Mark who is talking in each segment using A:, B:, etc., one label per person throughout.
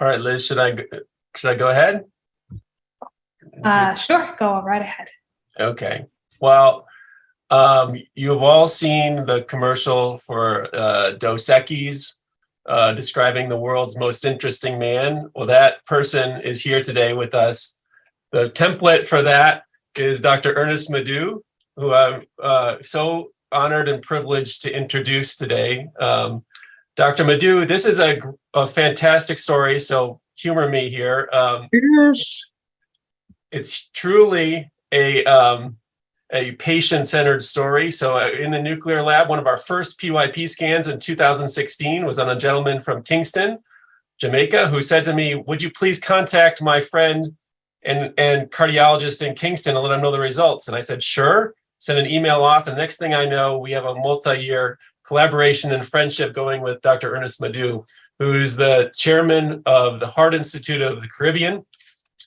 A: All right, Liz, should I go ahead?
B: Sure, go right ahead.
A: Okay. Well, you have all seen the commercial for Dos Equis, describing the world's most interesting man. Well, that person is here today with us. The template for that is Dr. Ernest Madu, who I'm so honored and privileged to introduce today. Dr. Madu, this is a fantastic story, so humor me here.
C: Yes.
A: It's truly a patient-centered story. So in the nuclear lab, one of our first PYP scans in 2016 was on a gentleman from Kingston, Jamaica, who said to me, would you please contact my friend and cardiologist in Kingston and let him know the results? And I said, sure. Sent an email off, and next thing I know, we have a multi-year collaboration and friendship going with Dr. Ernest Madu, who's the chairman of the Heart Institute of the Caribbean,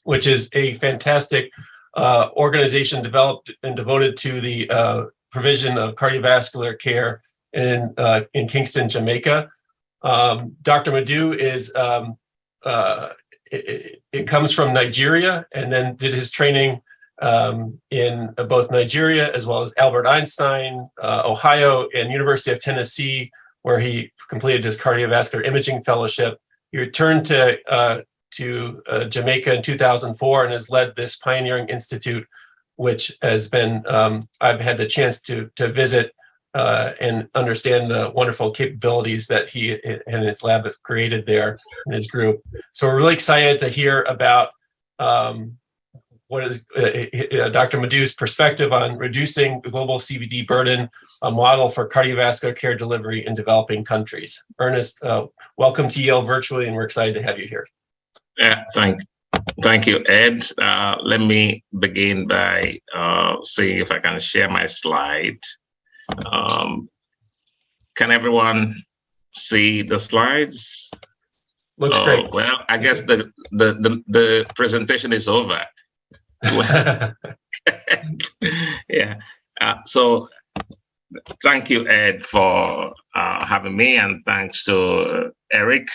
A: which is a fantastic organization developed and devoted to the provision of cardiovascular care in Kingston, Jamaica. Dr. Madu is, it comes from Nigeria, and then did his training in both Nigeria as well as Albert Einstein, Ohio, and University of Tennessee, where he completed his cardiovascular imaging fellowship. He returned to Jamaica in 2004 and has led this pioneering institute, which has been, I've had the chance to visit and understand the wonderful capabilities that he and his lab have created there in his group. So we're really excited to hear about what is Dr. Madu's perspective on reducing the global CVD burden, a model for cardiovascular care delivery in developing countries. Ernest, welcome to Yale virtually, and we're excited to have you here.
C: Yeah, thank you, Ed. Let me begin by seeing if I can share my slide. Can everyone see the slides?
A: Looks great.
C: Well, I guess the presentation is over. Yeah. So thank you, Ed, for having me, and thanks to Eric,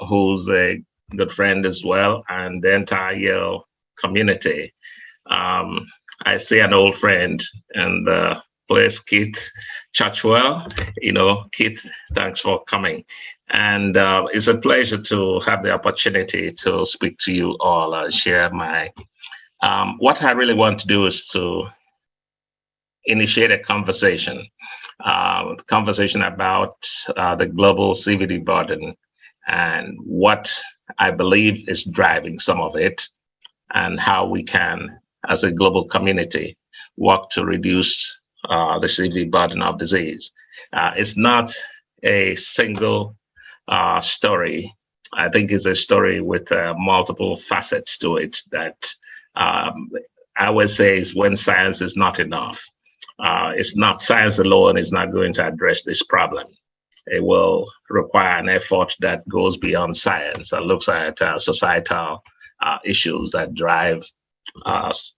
C: who's a good friend as well, and the entire Yale community. I see an old friend in the place, Keith Churchwell. You know, Keith, thanks for coming. And it's a pleasure to have the opportunity to speak to you all and share my, what I really want to do is to initiate a conversation about the global CVD burden and what I believe is driving some of it, and how we can, as a global community, work to reduce the CVD burden of disease. It's not a single story. I think it's a story with multiple facets to it that I always say is when science is not enough. It's not science alone is not going to address this problem. It will require an effort that goes beyond science and looks at societal issues that drive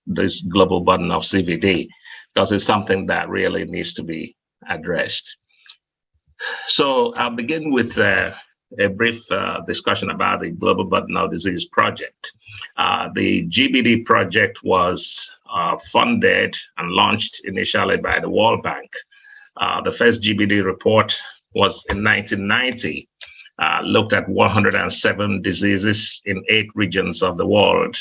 C: this global burden of CVD, because it's something that really needs to be addressed. So I'll begin with a brief discussion about the Global Burden of Disease project. The GBD project was funded and launched initially by the World Bank. The first GBD report was in 1990, looked at 107 diseases in 8 regions of the world.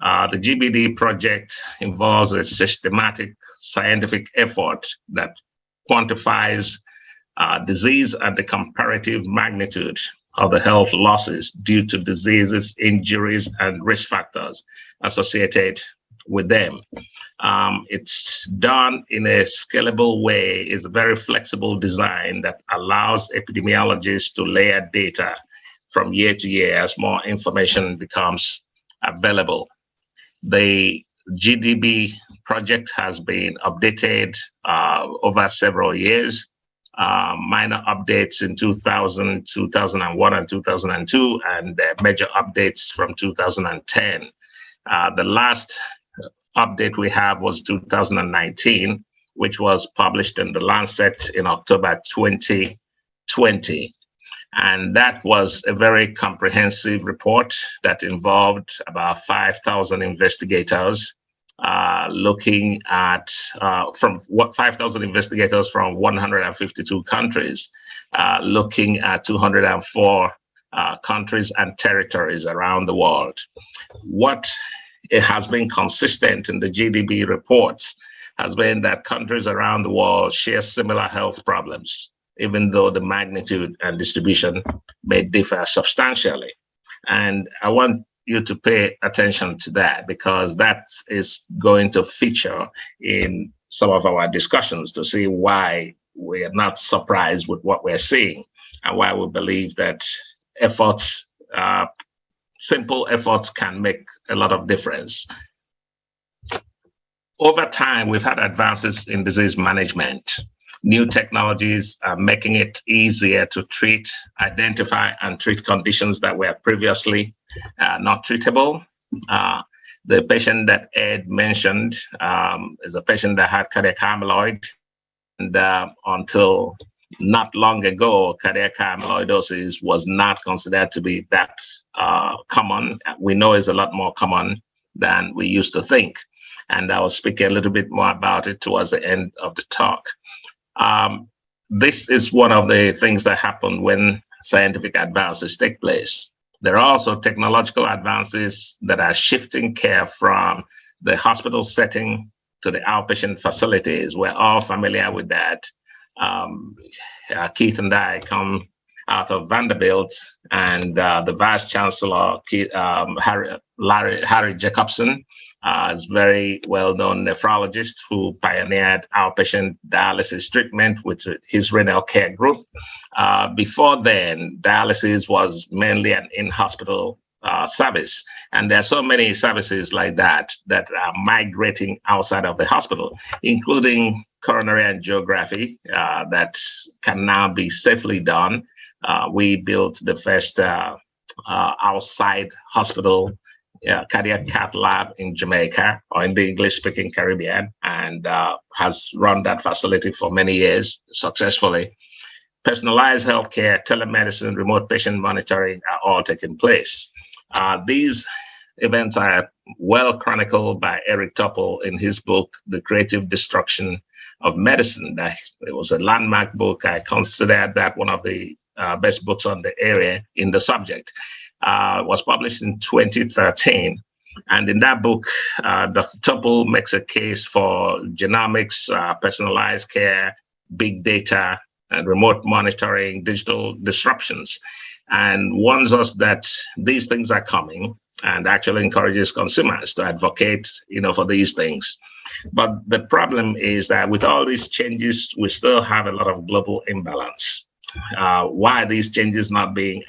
C: The GBD project involves a systematic scientific effort that quantifies disease and the comparative magnitude of the health losses due to diseases, injuries, and risk factors associated with them. It's done in a scalable way. It's a very flexible design that allows epidemiologists to layer data from year to year as more information becomes available. The GDB project has been updated over several years. Minor updates in 2000, 2001, and 2002, and major updates from 2010. The last update we have was 2019, which was published in the Lancet in October 2020. And that was a very comprehensive report that involved about 5,000 investigators looking at from 5,000 investigators from 152 countries, looking at 204 countries and territories around the world. What it has been consistent in the GDB reports has been that countries around the world share similar health problems, even though the magnitude and distribution may differ substantially. And I want you to pay attention to that, because that is going to feature in some of our discussions to see why we are not surprised with what we're seeing and why we believe that efforts, simple efforts, can make a lot of difference. Over time, we've had advances in disease management. New technologies are making it easier to treat, identify, and treat conditions that were previously not treatable. The patient that Ed mentioned is a patient that had cardiac amyloid, and until not long ago, cardiac amyloidosis was not considered to be that common. We know it's a lot more common than we used to think. And I will speak a little bit more about it towards the end of the talk. This is one of the things that happen when scientific advances take place. There are also technological advances that are shifting care from the hospital setting to the outpatient facilities. We're all familiar with that. Keith and I come out of Vanderbilt, and the Vice Chancellor, Harry Jacobson, is very well-known nephrologist who pioneered outpatient dialysis treatment with his renal care group. Before then, dialysis was mainly an in-hospital service. And there are so many services like that that are migrating outside of the hospital, including coronary angiography that can now be safely done. We built the first outside hospital cardiac cath lab in Jamaica, or in the English-speaking Caribbean, and has run that facility for many years successfully. Personalized healthcare, telemedicine, remote patient monitoring are all taking place. These events are well chronicled by Eric Topol in his book, The Creative Destruction of Medicine. It was a landmark book. I consider that one of the best books on the area in the subject. Was published in 2013. And in that book, Dr. Topol makes a case for genomics, personalized care, big data, and remote monitoring, digital disruptions, and warns us that these things are coming, and actually encourages consumers to advocate, for these things. But the problem is that with all these changes, we still have a lot of global imbalance. Why are these changes not being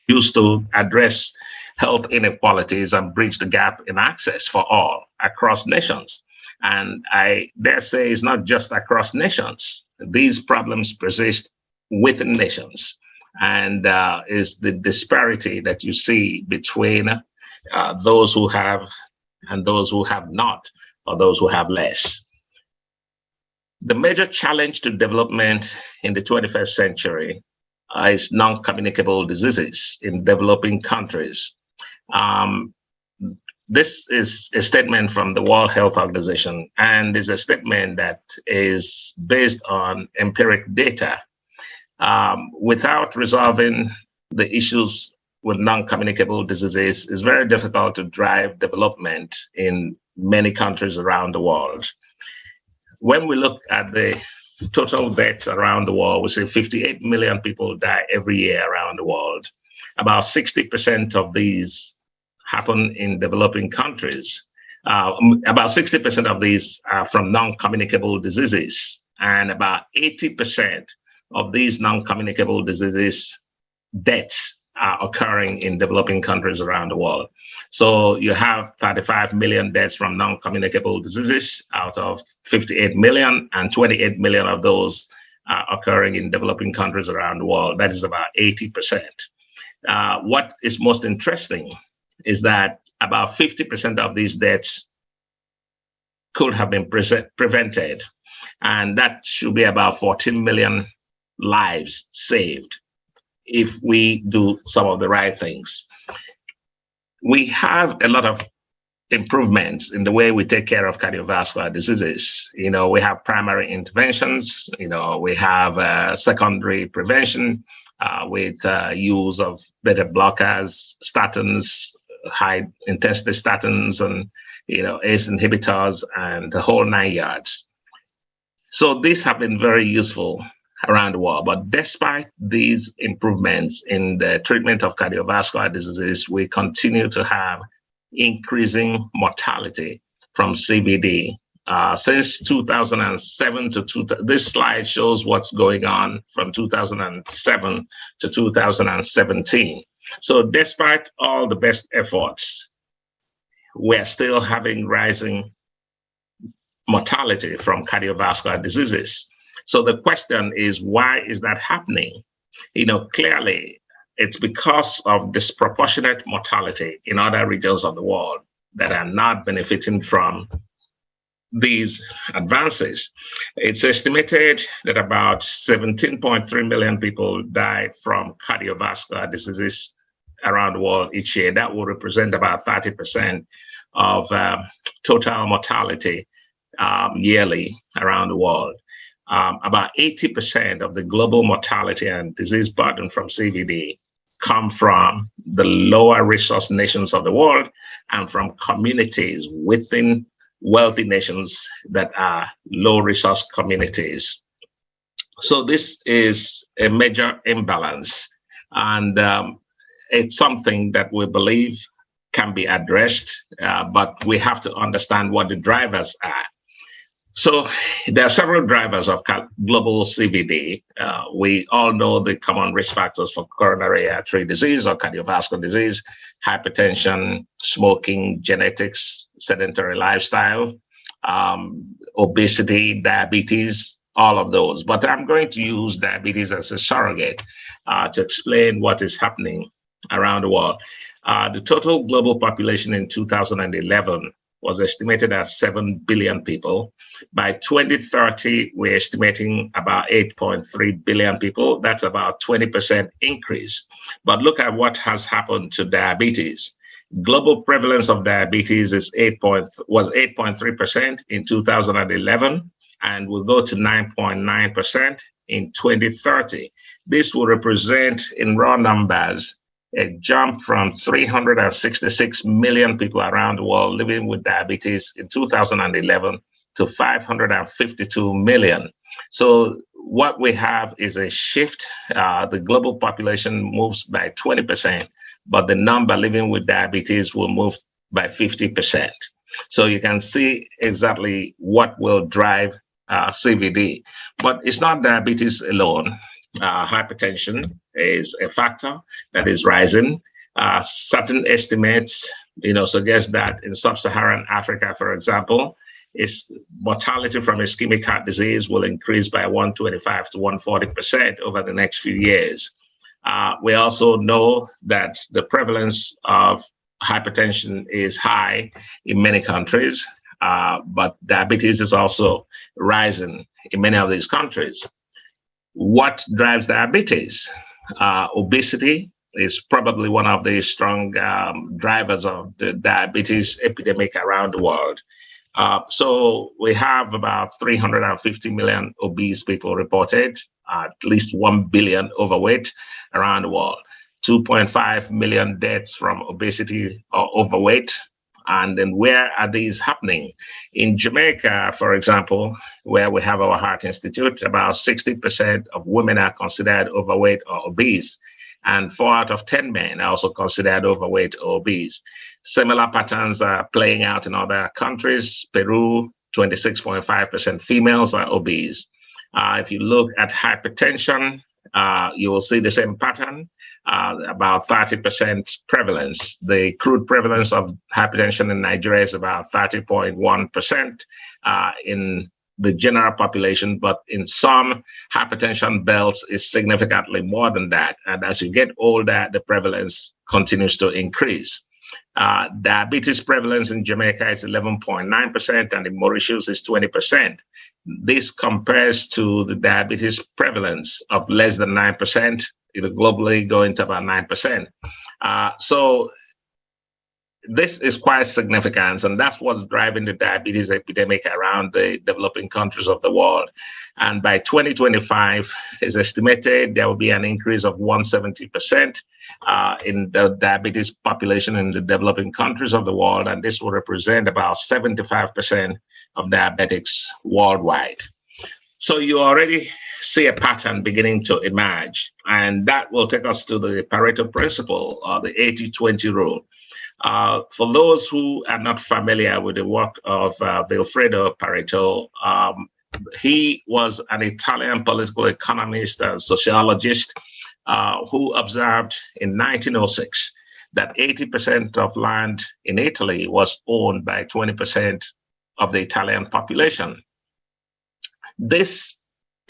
C: used to address health inequalities and bridge the gap in access for all across nations? And I dare say it's not just across nations. These problems persist within nations, and is the disparity that you see between those who have and those who have not, or those who have less. The major challenge to development in the 21st century is non-communicable diseases in developing countries. This is a statement from the World Health Organization, and is a statement that is based on empiric data. Without resolving the issues with non-communicable diseases, it's very difficult to drive development in many countries around the world. When we look at the total deaths around the world, we see 58 million people die every year around the world. About 60% of these happen in developing countries. About 60% of these are from non-communicable diseases, and about 80% of these non-communicable diseases deaths are occurring in developing countries around the world. So you have 35 million deaths from non-communicable diseases out of 58 million, and 28 million of those are occurring in developing countries around the world. That is about 80%. What is most interesting is that about 50% of these deaths could have been prevented, and that should be about 14 million lives saved. if we do some of the right things. We have a lot of improvements in the way we take care of cardiovascular diseases. We have primary interventions, we have secondary prevention with use of beta blockers, statins, high intensity statins, and ACE inhibitors, and the whole 9 yards. So these have been very useful around the world. But despite these improvements in the treatment of cardiovascular diseases, we continue to have increasing mortality from CVD. Since 2007 to this slide shows what's going on from 2007 to 2017. So despite all the best efforts, we're still having rising mortality from cardiovascular diseases. So the question is, why is that happening? Clearly, it's because of disproportionate mortality in other regions of the world that are not benefiting from these advances. It's estimated that about 17.3 million people die from cardiovascular diseases around the world each year. That will represent about 30% of total mortality yearly around the world. About 80% of the global mortality and disease burden from CVD come from the lower resource nations of the world and from communities within wealthy nations that are low resource communities. So this is a major imbalance, and it's something that we believe can be addressed, but we have to understand what the drivers are. So there are several drivers of global CVD. We all know the common risk factors for coronary artery disease or cardiovascular disease: hypertension, smoking, genetics, sedentary lifestyle, obesity, diabetes, all of those. But I'm going to use diabetes as a surrogate to explain what is happening around the world. The total global population in 2011 was estimated at 7 billion people. By 2030, we're estimating about 8.3 billion people. That's about 20% increase. But look at what has happened to diabetes. Global prevalence of diabetes was 8.3% in 2011, and will go to 9.9% in 2030. This will represent, in raw numbers, a jump from 366 million people around the world living with diabetes in 2011 to 552 million. So what we have is a shift. The global population moves by 20%, but the number living with diabetes will move by 50%. So you can see exactly what will drive CVD. But it's not diabetes alone. Hypertension is a factor that is rising. Certain estimates, suggest that in sub-Saharan Africa, for example, mortality from ischemic heart disease will increase by 125 to 140% over the next few years. We also know that the prevalence of hypertension is high in many countries, but diabetes is also rising in many of these countries. What drives diabetes? Obesity is probably one of the strong drivers of the diabetes epidemic around the world. So we have about 350 million obese people reported, at least 1 billion overweight around the world, 2.5 million deaths from obesity or overweight. And then where are these happening? In Jamaica, for example, where we have our Heart Institute, about 60% of women are considered overweight or obese, and 4 out of 10 men are also considered overweight or obese. Similar patterns are playing out in other countries. Peru, 26.5% females are obese. If you look at hypertension, you will see the same pattern. About 30% prevalence. The crude prevalence of hypertension in Nigeria is about 30.1% in the general population, but in some hypertension belts is significantly more than that. And as you get older, the prevalence continues to increase. Diabetes prevalence in Jamaica is 11.9%, and in Mauritius is 20%. This compares to the diabetes prevalence of less than 9% globally going to about 9%. So this is quite significant, and that's what's driving the diabetes epidemic around the developing countries of the world. And by 2025, it's estimated there will be an increase of 170% in the diabetes population in the developing countries of the world, and this will represent about 75% of diabetics worldwide. So you already see a pattern beginning to emerge, and that will take us to the Pareto principle, or the 80-20 rule. For those who are not familiar with the work of Vilfredo Pareto, he was an Italian political economist and sociologist who observed in 1906 that 80% of land in Italy was owned by 20% of the Italian population. This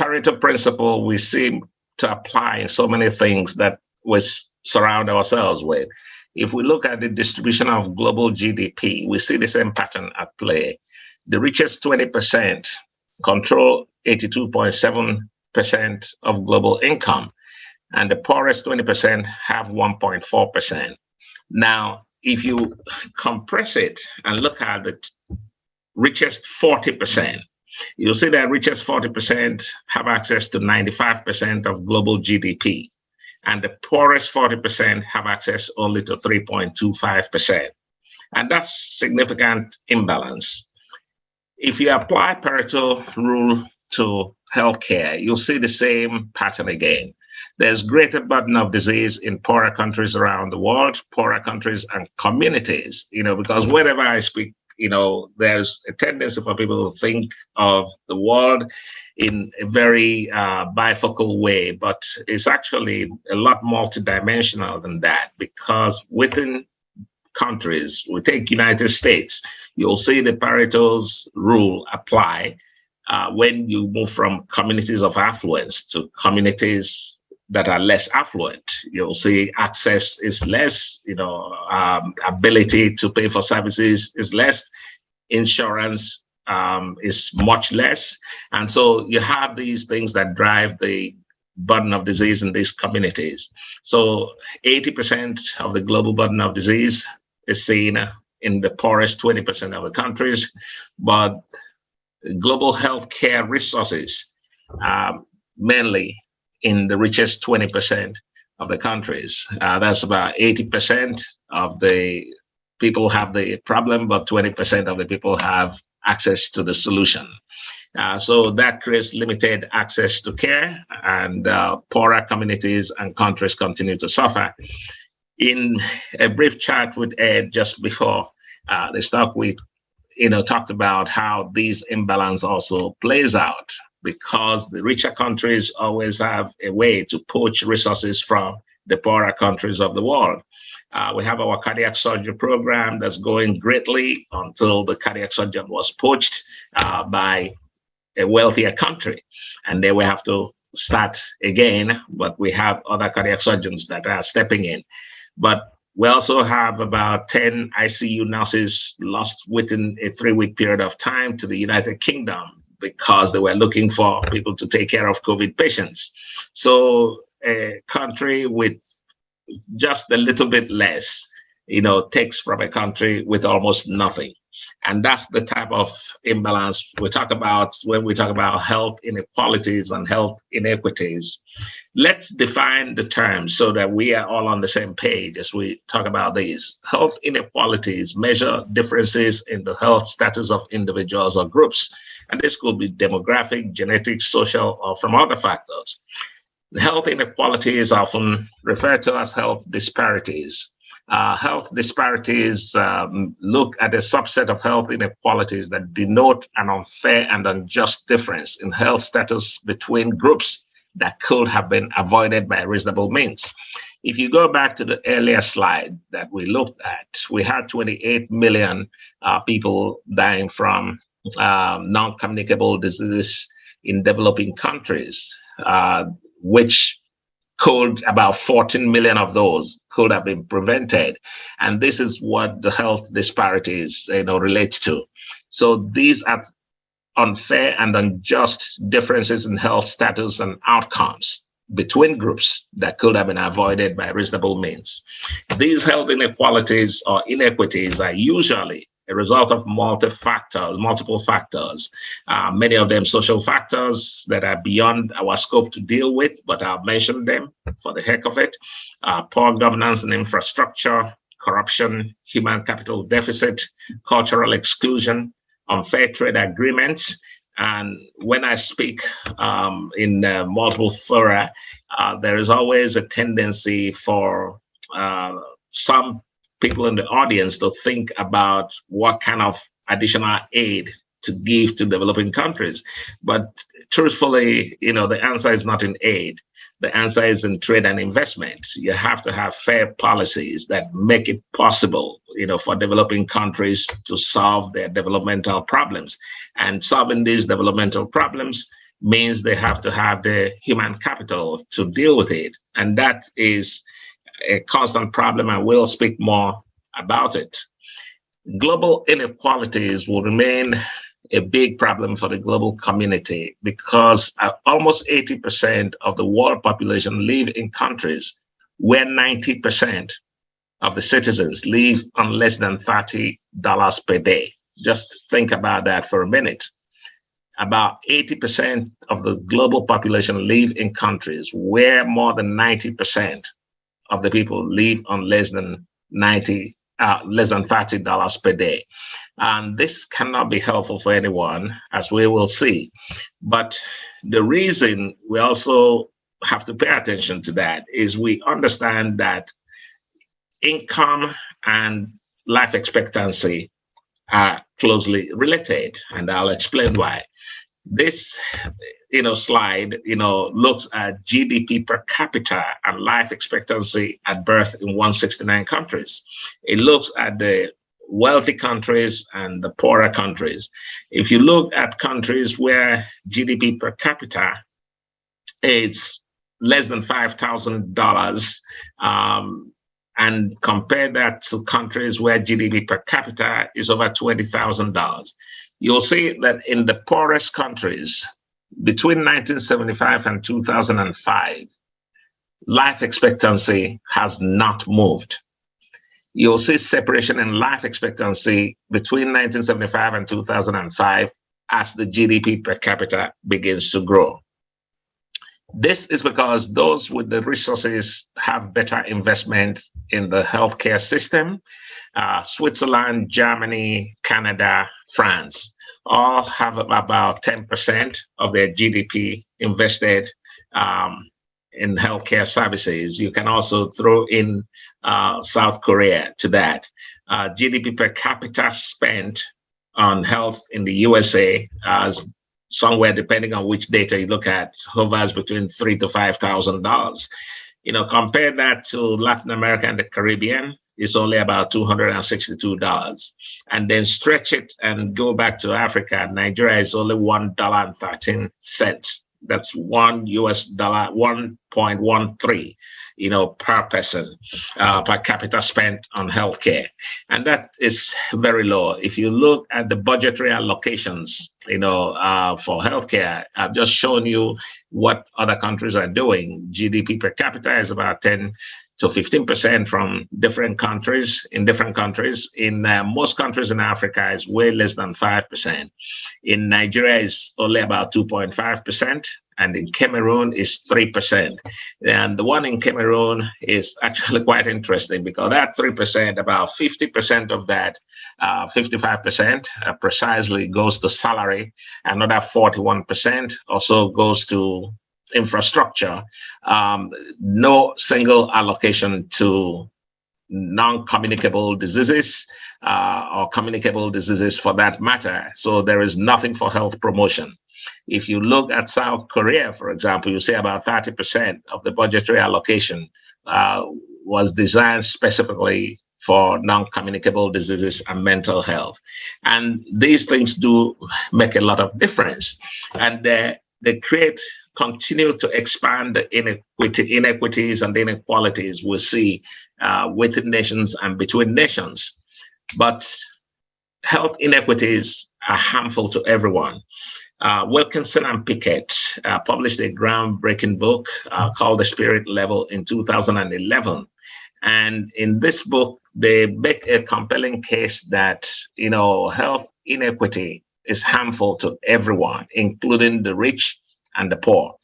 C: Pareto principle we seem to apply in so many things that we surround ourselves with. If we look at the distribution of global GDP, we see the same pattern at play. The richest 20% control 82.7% of global income, and the poorest 20% have 1.4%. Now, if you compress it and look at the richest 40%, you'll see that richest 40% have access to 95% of global GDP. And the poorest 40% have access only to 3.25%. And that's significant imbalance. If you apply Pareto rule to healthcare, you'll see the same pattern again. There's greater burden of disease in poorer countries around the world, poorer countries and communities, because whenever I speak, there's a tendency for people to think of the world in a very bifocal way, but it's actually a lot multidimensional than that, because within countries, we take United States, you'll see the Pareto's rule apply when you move from communities of affluence to communities that are less affluent. You'll see access is less, ability to pay for services is less, insurance is much less. And so you have these things that drive the burden of disease in these communities. So 80% of the global burden of disease is seen in the poorest 20% of the countries, but global healthcare resources mainly in the richest 20% of the countries. That's about 80% of the people have the problem, but 20% of the people have access to the solution. So that creates limited access to care, and poorer communities and countries continue to suffer. In a brief chat with Ed just before the talk, we talked about how this imbalance also plays out, because the richer countries always have a way to poach resources from the poorer countries of the world. We have our cardiac surgery program that's going greatly until the cardiac surgeon was poached by a wealthier country. And then we have to start again, but we have other cardiac surgeons that are stepping in. But we also have about 10 ICU nurses lost within a 3-week period of time to the United Kingdom, because they were looking for people to take care of COVID patients. So a country with just a little bit less, takes from a country with almost nothing. And that's the type of imbalance we talk about when we talk about health inequalities and health inequities. Let's define the terms so that we are all on the same page as we talk about these. Health inequalities measure differences in the health status of individuals or groups. And this could be demographic, genetic, social, or from other factors. Health inequality is often referred to as health disparities. Health disparities look at a subset of health inequalities that denote an unfair and unjust difference in health status between groups that could have been avoided by reasonable means. If you go back to the earlier slide that we looked at, we had 28 million people dying from non-communicable diseases in developing countries, which could, about 14 million of those could have been prevented. And this is what the health disparities relates to. So these are unfair and unjust differences in health status and outcomes between groups that could have been avoided by reasonable means. These health inequalities or inequities are usually a result of multiple factors, many of them social factors that are beyond our scope to deal with, but I'll mention them for the heck of it. Poor governance and infrastructure, corruption, human capital deficit, cultural exclusion, unfair trade agreements. And when I speak in multiple fora, there is always a tendency for some people in the audience to think about what kind of additional aid to give to developing countries. But truthfully, the answer is not in aid. The answer is in trade and investment. You have to have fair policies that make it possible, for developing countries to solve their developmental problems. And solving these developmental problems means they have to have the human capital to deal with it. And that is a constant problem, and we'll speak more about it. Global inequalities will remain a big problem for the global community because almost 80% of the world population live in countries where 90% of the citizens live on less than $30 per day. Just think about that for a minute. About 80% of the global population live in countries where more than 90% of the people live on less than $30 per day. And this cannot be helpful for anyone, as we will see. But the reason we also have to pay attention to that is we understand that income and life expectancy are closely related, and I'll explain why. This slide looks at GDP per capita and life expectancy at birth in 169 countries. It looks at the wealthy countries and the poorer countries. If you look at countries where GDP per capita is less than $5,000, and compare that to countries where GDP per capita is over $20,000, you'll see that in the poorest countries, between 1975 and 2005, life expectancy has not moved. You'll see separation in life expectancy between 1975 and 2005 as the GDP per capita begins to grow. This is because those with the resources have better investment in the healthcare system. Switzerland, Germany, Canada, France all have about 10% of their GDP invested in healthcare services. You can also throw in South Korea to that. GDP per capita spent on health in the USA as somewhere, depending on which data you look at, hovers between $3,000 to $5,000. Compare that to Latin America and the Caribbean, it's only about $262. And then stretch it and go back to Africa. Nigeria is only $1.13. That's $1 US, 1.13, per person, per capita spent on healthcare. And that is very low. If you look at the budgetary allocations, for healthcare, I've just shown you what other countries are doing. GDP per capita is about 10 to 15% from different countries. In most countries in Africa, is way less than 5%. In Nigeria, is only about 2.5%, and in Cameroon is 3%. And the one in Cameroon is actually quite interesting because that 3%, about 50% of that, 55% precisely goes to salary. Another 41% also goes to infrastructure. No single allocation to non-communicable diseases or communicable diseases for that matter. So there is nothing for health promotion. If you look at South Korea, for example, you see about 30% of the budgetary allocation was designed specifically for non-communicable diseases and mental health. And these things do make a lot of difference. And they continue to expand the inequities and the inequalities we see within nations and between nations. But health inequities are harmful to everyone. Wilkinson and Pickett published a groundbreaking book called The Spirit Level in 2011. And in this book, they make a compelling case that, health inequity is harmful to everyone, including the rich and the poor.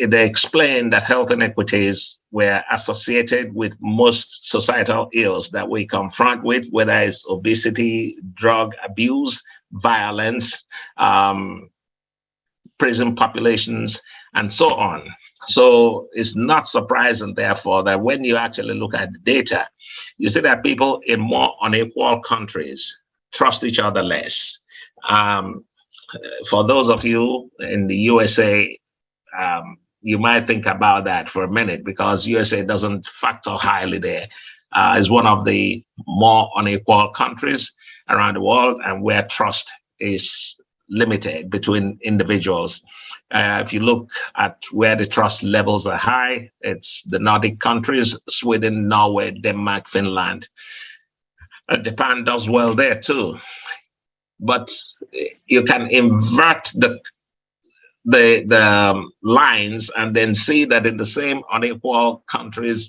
C: They explain that health inequities were associated with most societal ills that we confront with, whether it's obesity, drug abuse, violence, prison populations, and so on. So it's not surprising, therefore, that when you actually look at the data, you see that people in more unequal countries trust each other less. For those of you in the USA, you might think about that for a minute, because USA doesn't factor highly there. It's one of the more unequal countries around the world, and where trust is limited between individuals. If you look at where the trust levels are high, it's the Nordic countries: Sweden, Norway, Denmark, Finland. Japan does well there too. But you can invert the lines and then see that in the same unequal countries,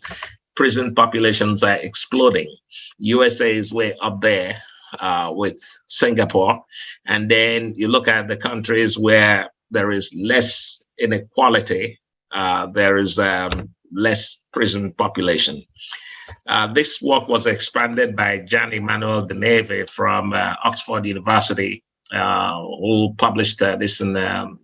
C: prison populations are exploding. USA is way up there with Singapore. And then you look at the countries where there is less inequality, there is less prison population. This work was expanded by Gian Emmanuel De Neve from Oxford University, who published this in the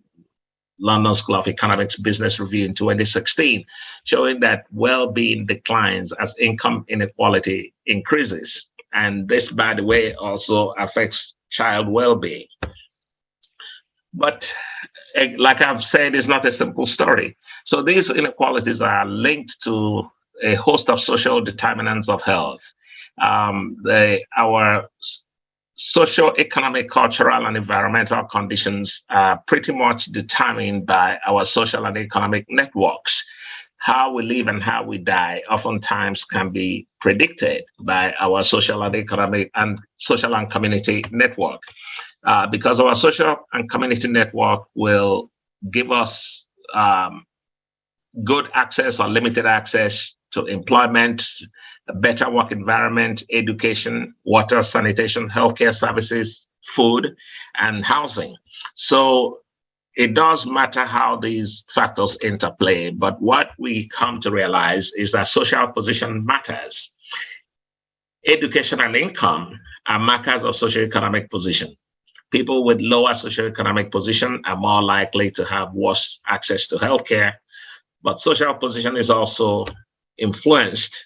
C: London School of Economics Business Review in 2016, showing that well-being declines as income inequality increases. And this, by the way, also affects child well-being. But like I've said, it's not a simple story. So these inequalities are linked to a host of social determinants of health. Our socio-economic, cultural, and environmental conditions are pretty much determined by our social and economic networks. How we live and how we die oftentimes can be predicted by our social and economic and social and community network. Because our social and community network will give us good access or limited access to employment, a better work environment, education, water, sanitation, healthcare services, food, and housing. So it does matter how these factors interplay, but what we come to realize is that social position matters. Education and income are markers of socioeconomic position. People with lower socioeconomic position are more likely to have worse access to healthcare, but social position is also influenced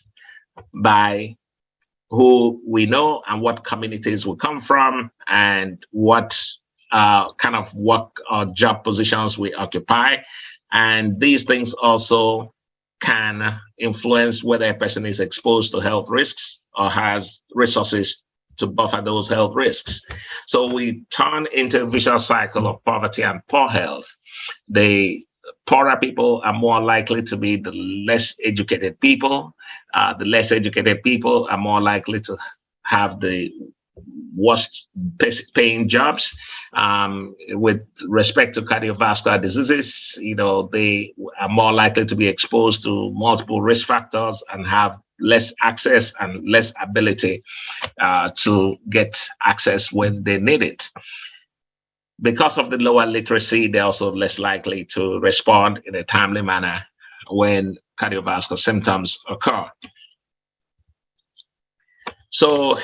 C: by who we know and what communities we come from and what kind of work or job positions we occupy. And these things also can influence whether a person is exposed to health risks or has resources to buffer those health risks. So we turn into a vicious cycle of poverty and poor health. The poorer people are more likely to be the less educated people. The less educated people are more likely to have the worst paying jobs. With respect to cardiovascular diseases, they are more likely to be exposed to multiple risk factors and have less access and less ability to get access when they need it. Because of the lower literacy, they're also less likely to respond in a timely manner when cardiovascular symptoms occur. So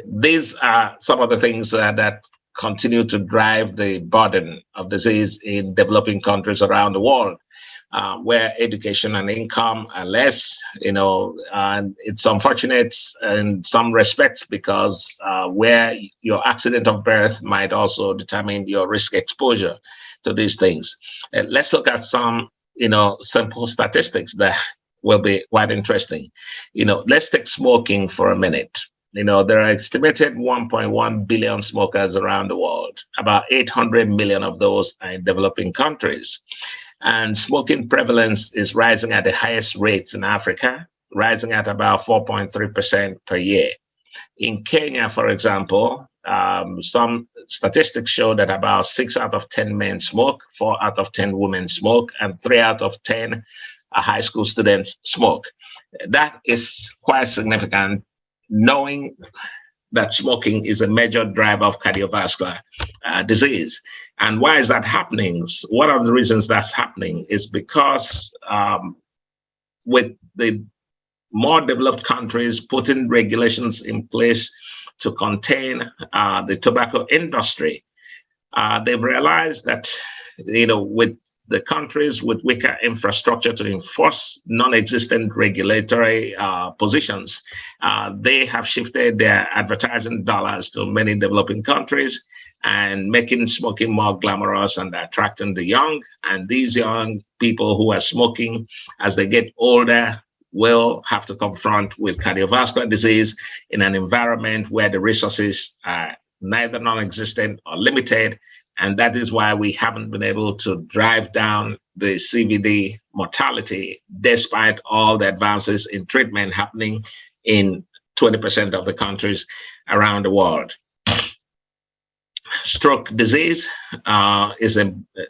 C: these are some of the things that continue to drive the burden of disease in developing countries around the world, where education and income are less, and it's unfortunate in some respects because where your accident of birth might also determine your risk exposure to these things. Let's look at some, simple statistics that will be quite interesting. Let's take smoking for a minute. There are estimated 1.1 billion smokers around the world. About 800 million of those are in developing countries. And smoking prevalence is rising at the highest rates in Africa, rising at about 4.3% per year. In Kenya, for example, some statistics show that about 6 out of 10 men smoke, 4 out of 10 women smoke, and 3 out of 10 high school students smoke. That is quite significant, knowing that smoking is a major driver of cardiovascular disease. And why is that happening? One of the reasons that's happening is because with the more developed countries putting regulations in place to contain the tobacco industry, they've realized that, with the countries with weaker infrastructure to enforce non-existent regulatory positions, they have shifted their advertising dollars to many developing countries and making smoking more glamorous and attracting the young. And these young people who are smoking, as they get older, will have to confront with cardiovascular disease in an environment where the resources are neither non-existent or limited. And that is why we haven't been able to drive down the CVD mortality, despite all the advances in treatment happening in 20% of the countries around the world. Stroke disease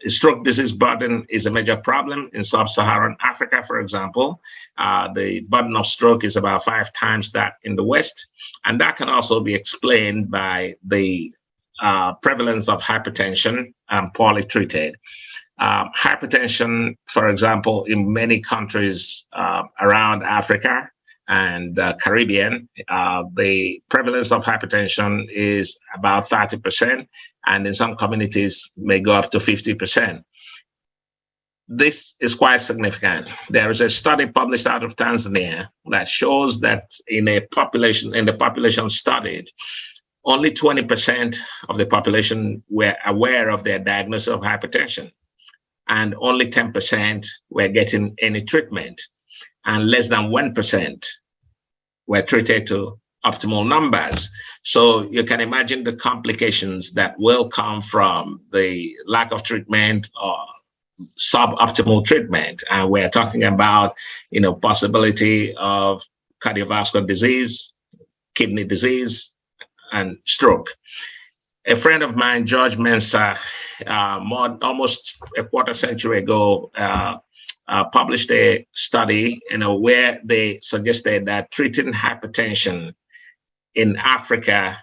C: stroke disease burden is a major problem in sub-Saharan Africa, for example. The burden of stroke is about 5 times that in the West. And that can also be explained by the prevalence of hypertension poorly treated. Hypertension, for example, in many countries around Africa and Caribbean, the prevalence of hypertension is about 30%, and in some communities may go up to 50%. This is quite significant. There is a study published out of Tanzania that shows that in the population studied, only 20% of the population were aware of their diagnosis of hypertension, and only 10% were getting any treatment, and less than 1% were treated to optimal numbers. So you can imagine the complications that will come from the lack of treatment or suboptimal treatment. And we're talking about, possibility of cardiovascular disease, kidney disease, and stroke. A friend of mine, George Mensah, almost a quarter century ago, published a study, where they suggested that treating hypertension in Africa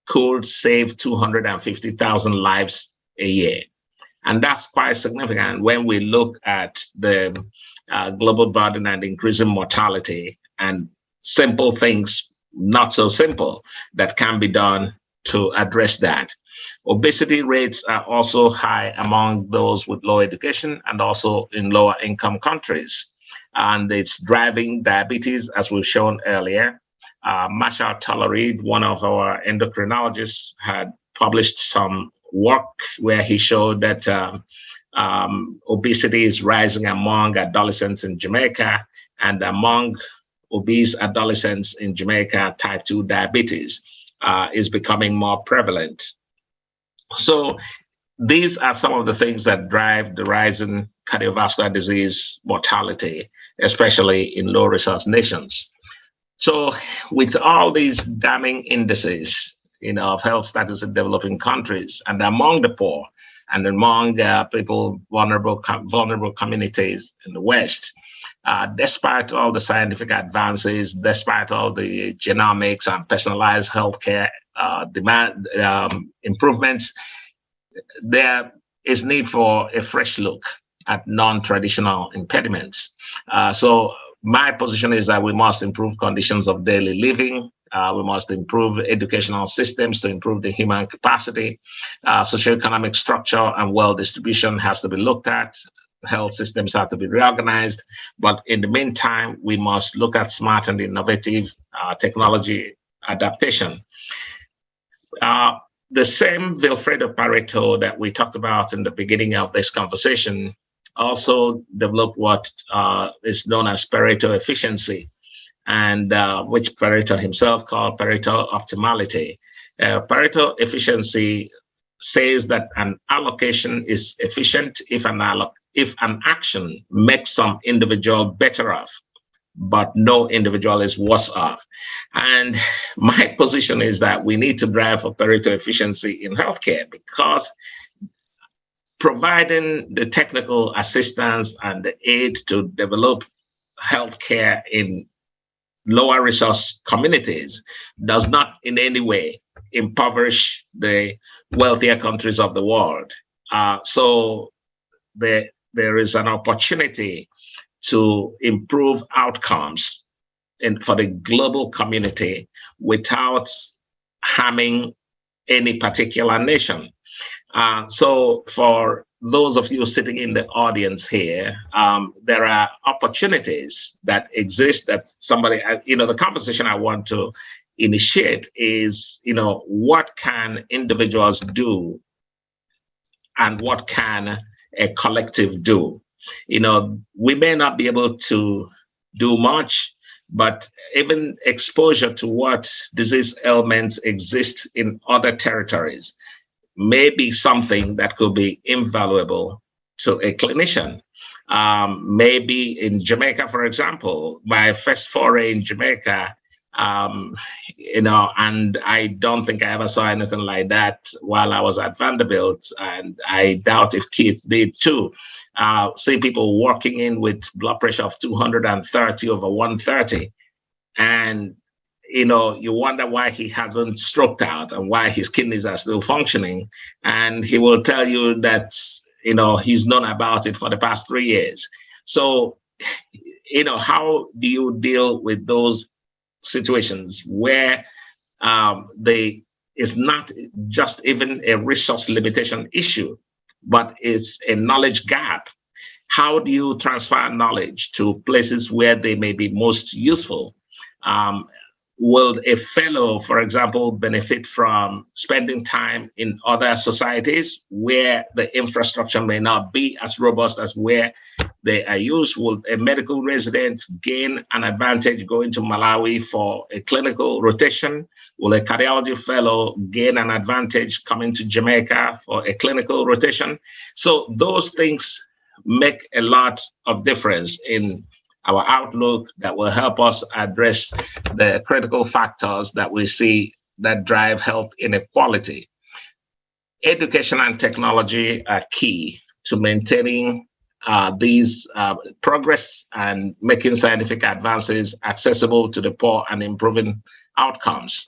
C: could save 250,000 lives a year. And that's quite significant when we look at the global burden and increasing mortality, and simple things, not so simple, that can be done to address that. Obesity rates are also high among those with low education and also in lower income countries. And it's driving diabetes, as we've shown earlier. Marshall Tollery, one of our endocrinologists, had published some work where he showed that obesity is rising among adolescents in Jamaica, and among obese adolescents in Jamaica, type 2 diabetes is becoming more prevalent. So these are some of the things that drive the rising cardiovascular disease mortality, especially in low-resource nations. So with all these damning indices, of health status in developing countries, and among the poor, and among people, vulnerable communities in the West, despite all the scientific advances, despite all the genomics and personalized healthcare demand improvements, there is need for a fresh look at non-traditional impediments. So my position is that we must improve conditions of daily living. We must improve educational systems to improve the human capacity. Socioeconomic structure and wealth distribution has to be looked at. Health systems have to be reorganized. But in the meantime, we must look at smart and innovative technology adaptation. The same Vilfredo Pareto that we talked about in the beginning of this conversation also developed what is known as Pareto efficiency, and which Pareto himself called Pareto optimality. Pareto efficiency says that an allocation is efficient if an action makes some individual better off but no individual is worse off. And my position is that we need to drive for Pareto efficiency in healthcare, because providing the technical assistance and the aid to develop healthcare in lower resource communities does not in any way impoverish the wealthier countries of the world. So there is an opportunity to improve outcomes for the global community without harming any particular nation. So for those of you sitting in the audience here, there are opportunities that exist that somebody, the conversation I want to initiate is, what can individuals do and what can a collective do? We may not be able to do much, but even exposure to what disease ailments exist in other territories may be something that could be invaluable to a clinician. Maybe in Jamaica, for example, my first foray in Jamaica, and I don't think I ever saw anything like that while I was at Vanderbilt, and I doubt if kids did too. See people walking in with blood pressure of 230 over 130, and you wonder why he hasn't stroked out and why his kidneys are still functioning. And he will tell you that, he's known about it for the past 3 years. So, how do you deal with those situations where it's not just even a resource limitation issue, but it's a knowledge gap? How do you transfer knowledge to places where they may be most useful? Will a fellow, for example, benefit from spending time in other societies where the infrastructure may not be as robust as where they are used? Will a medical resident gain an advantage going to Malawi for a clinical rotation? Will a cardiology fellow gain an advantage coming to Jamaica for a clinical rotation? So those things make a lot of difference in our outlook that will help us address the critical factors that we see that drive health inequality. Education and technology are key to maintaining these progress and making scientific advances accessible to the poor and improving outcomes.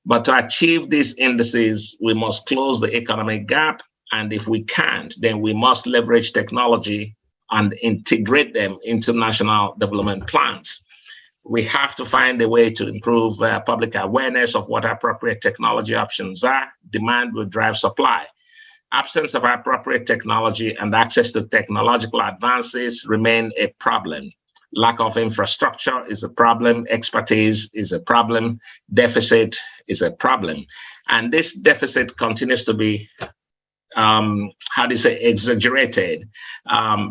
C: But to achieve these indices, we must close the economic gap. And if we can't, then we must leverage technology and integrate them into national development plans. We have to find a way to improve public awareness of what appropriate technology options are. Demand will drive supply. Absence of appropriate technology and access to technological advances remain a problem. Lack of infrastructure is a problem. Expertise is a problem. Deficit is a problem. And this deficit continues to be exaggerated.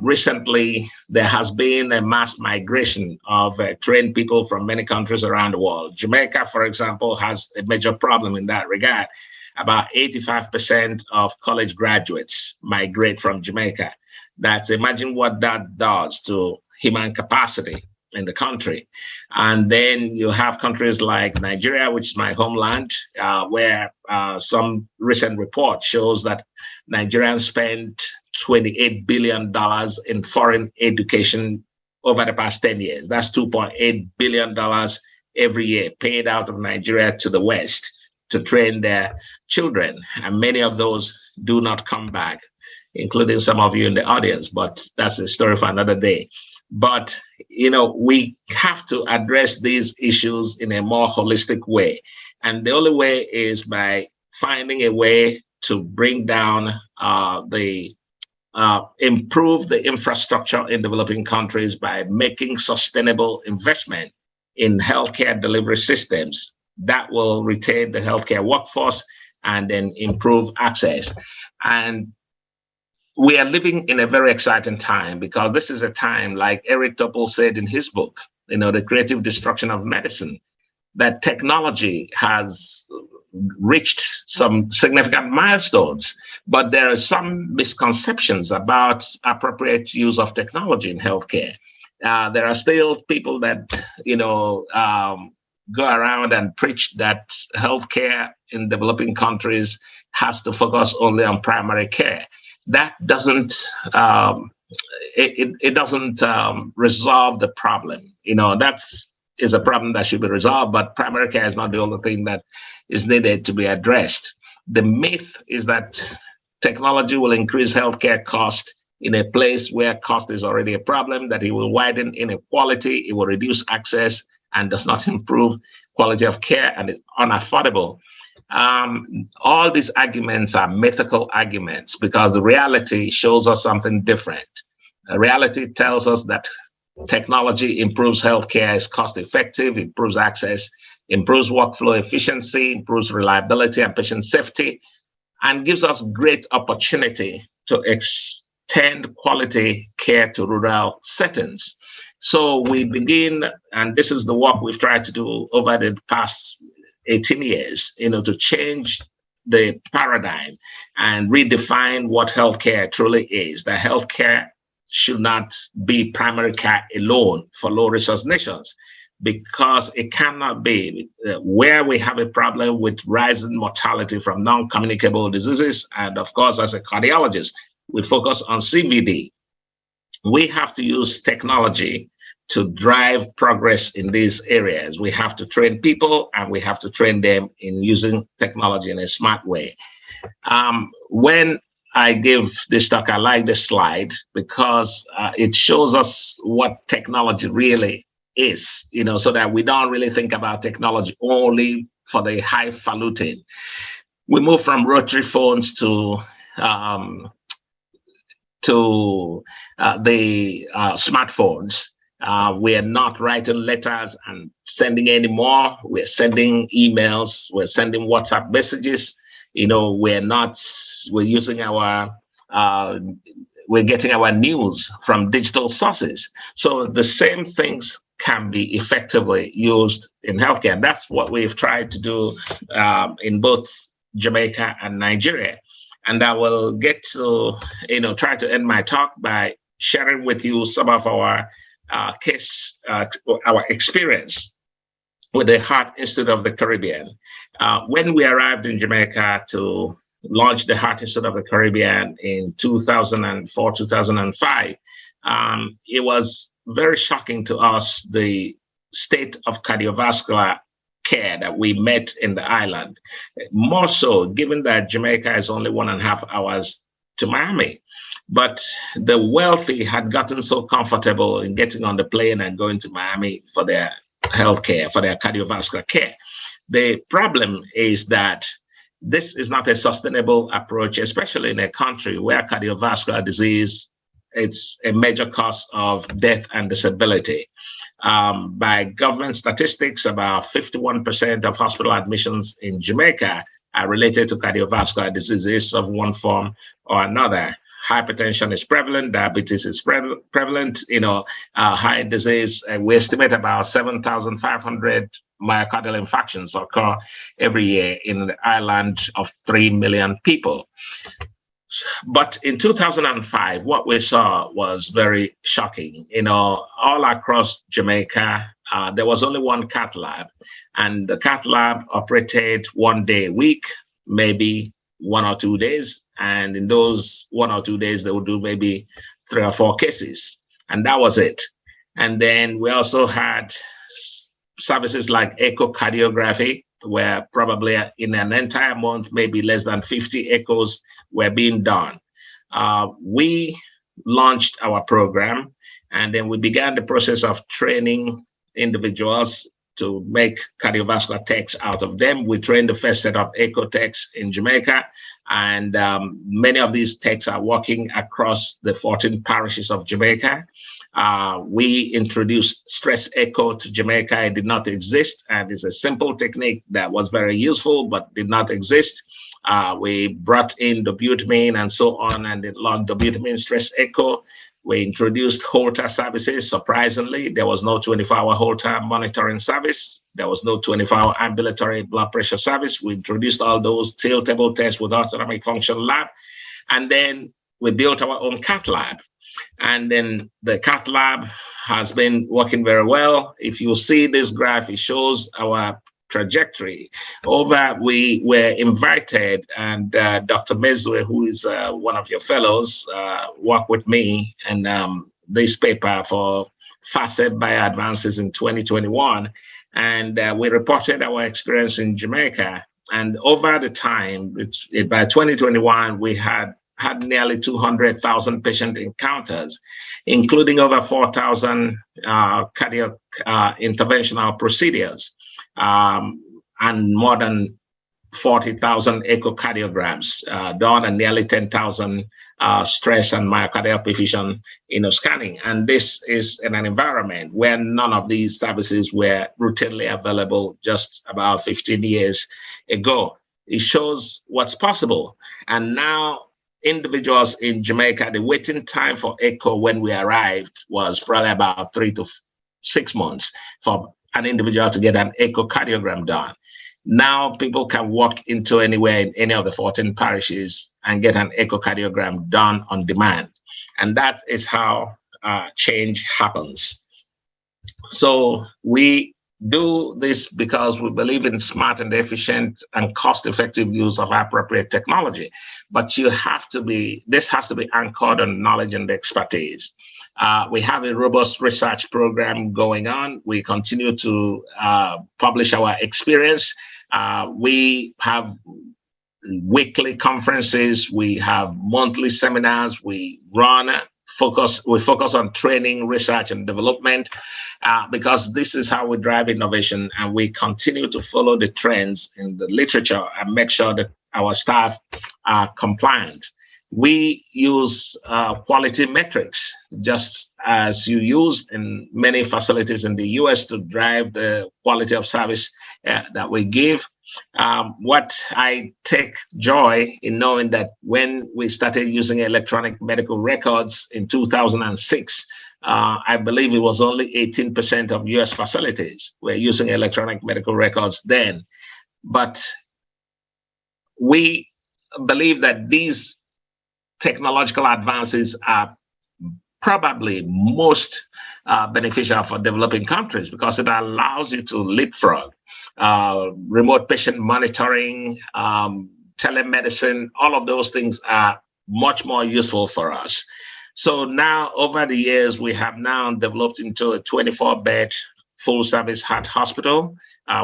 C: Recently, there has been a mass migration of trained people from many countries around the world. Jamaica, for example, has a major problem in that regard. About 85% of college graduates migrate from Jamaica. Imagine what that does to human capacity in the country. And then you have countries like Nigeria, which is my homeland, where some recent report shows that Nigerians spent $28 billion in foreign education over the past 10 years. That's $2.8 billion every year paid out of Nigeria to the West to train their children. And many of those do not come back, including some of you in the audience, but that's a story for another day. But, we have to address these issues in a more holistic way. And the only way is by finding a way to bring down improve the infrastructure in developing countries by making sustainable investment in healthcare delivery systems that will retain the healthcare workforce and then improve access. And we are living in a very exciting time, because this is a time, like Eric Topol said in his book, The Creative Destruction of Medicine, that technology has reached some significant milestones, but there are some misconceptions about appropriate use of technology in healthcare. there are still people that, go around and preach that healthcare in developing countries has to focus only on primary care. That doesn't it doesn't resolve the problem. That's is a problem that should be resolved, but primary care is not the only thing that is needed to be addressed. The myth is that technology will increase healthcare cost in a place where cost is already a problem, that it will widen inequality, it will reduce access, and does not improve quality of care, and is unaffordable. All these arguments are mythical arguments because the reality shows us something different. Reality tells us that technology improves healthcare, is cost effective, improves access, improves workflow efficiency, improves reliability and patient safety, and gives us great opportunity to extend quality care to rural settings. So we begin, and this is the work we've tried to do over the past 18 years, to change the paradigm and redefine what healthcare truly is. That healthcare should not be primary care alone for low-resource nations, because it cannot be. Where we have a problem with rising mortality from non-communicable diseases, and of course, as a cardiologist, we focus on CVD. We have to use technology to drive progress in these areas. We have to train people, and we have to train them in using technology in a smart way. When I give this talk, I like this slide because it shows us what technology really is, so that we don't really think about technology only for the highfalutin. We move from rotary phones to the smartphones. We are not writing letters and sending anymore. We're sending emails. We're sending WhatsApp messages. We're using we're getting our news from digital sources. So the same things can be effectively used in healthcare. And that's what we've tried to do in both Jamaica and Nigeria. And I will get to, try to end my talk by sharing with you some of our our experience with the Heart Institute of the Caribbean. When we arrived in Jamaica to launch the Heart Institute of the Caribbean in 2004, 2005, it was very shocking to us, the state of cardiovascular care that we met in the island. More so, given that Jamaica is only 1.5 hours to Miami. But the wealthy had gotten so comfortable in getting on the plane and going to Miami for their health care, for their cardiovascular care. The problem is that this is not a sustainable approach, especially in a country where cardiovascular disease, it's a major cause of death and disability. By government statistics, about 51% of hospital admissions in Jamaica are related to cardiovascular diseases of one form or another. Hypertension is prevalent, diabetes is prevalent, heart disease. We estimate about 7,500 myocardial infarctions occur every year in the island of 3 million people. But in 2005, what we saw was very shocking. All across Jamaica, there was only one cath lab, and the cath lab operated 1 day a week, maybe 1 or 2 days. And in those 1 or 2 days, they would do maybe 3 or 4 cases. And that was it. And then we also had services like echocardiography, where probably in an entire month, maybe less than 50 echoes were being done. We launched our program, and then we began the process of training individuals to make cardiovascular techs out of them. We trained the first set of echo techs in Jamaica, and many of these techs are working across the 14 parishes of Jamaica. We introduced stress echo to Jamaica. It did not exist, and it's a simple technique that was very useful, but did not exist. We brought in dobutamine and so on, and it launched dobutamine stress echo. We introduced Holter services. Surprisingly, there was no 24-hour Holter monitoring service. There was no 24-hour ambulatory blood pressure service. We introduced all those tiltable tests with autonomic function lab. And then we built our own cath lab. And then the cath lab has been working very well. If you see this graph, it shows our trajectory. We were invited, and Dr. Mezue, who is one of your fellows, worked with me and this paper for FACET Bioadvances in 2021. And we reported our experience in Jamaica. And over the time, by 2021, we had nearly 200,000 patient encounters, including over 4,000 cardiac interventional procedures, and more than 40,000 echocardiograms done, and nearly 10,000 stress and myocardial perfusion scanning. And this is in an environment where none of these services were routinely available just about 15 years ago. It shows what's possible. And now individuals in Jamaica, the waiting time for echo when we arrived was probably about 3 to 6 months for an individual to get an echocardiogram done. Now people can walk into anywhere in any of the 14 parishes and get an echocardiogram done on demand. And that is how change happens. So we do this because we believe in smart and efficient and cost-effective use of appropriate technology. But this has to be anchored on knowledge and expertise. We have a robust research program going on. We continue to publish our experience. We have weekly conferences. We have monthly seminars. We focus on training, research, and development, because this is how we drive innovation, and we continue to follow the trends in the literature and make sure that our staff are compliant. We use quality metrics, just as you use in many facilities in the US, to drive the quality of service that we give. What I take joy in knowing that when we started using electronic medical records in 2006, I believe it was only 18% of US facilities were using electronic medical records then. But we believe that these technological advances are probably most beneficial for developing countries, because it allows you to leapfrog remote patient monitoring, telemedicine. All of those things are much more useful for us. So now, over the years, we have now developed into a 24-bed full-service heart hospital.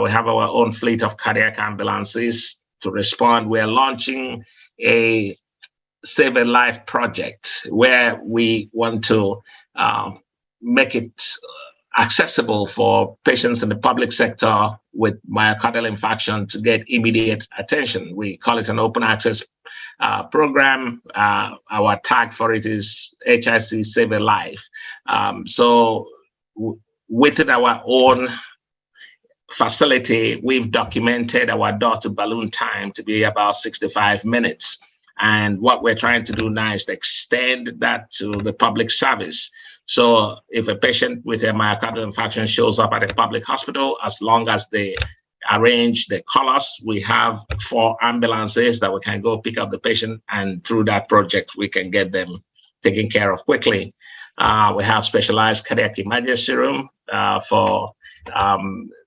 C: We have our own fleet of cardiac ambulances to respond. We're launching a Save a Life project where we want to make it accessible for patients in the public sector with myocardial infarction to get immediate attention. We call it an open access program. Our tag for it is HIC Save a Life. So within our own facility, we've documented our door-to-balloon time to be about 65 minutes. And what we're trying to do now is to extend that to the public service. So if a patient with a myocardial infarction shows up at a public hospital, as long as they they call us, we have 4 ambulances that we can go pick up the patient, and through that project, we can get them taken care of quickly. We have specialized cardiac emergency room. For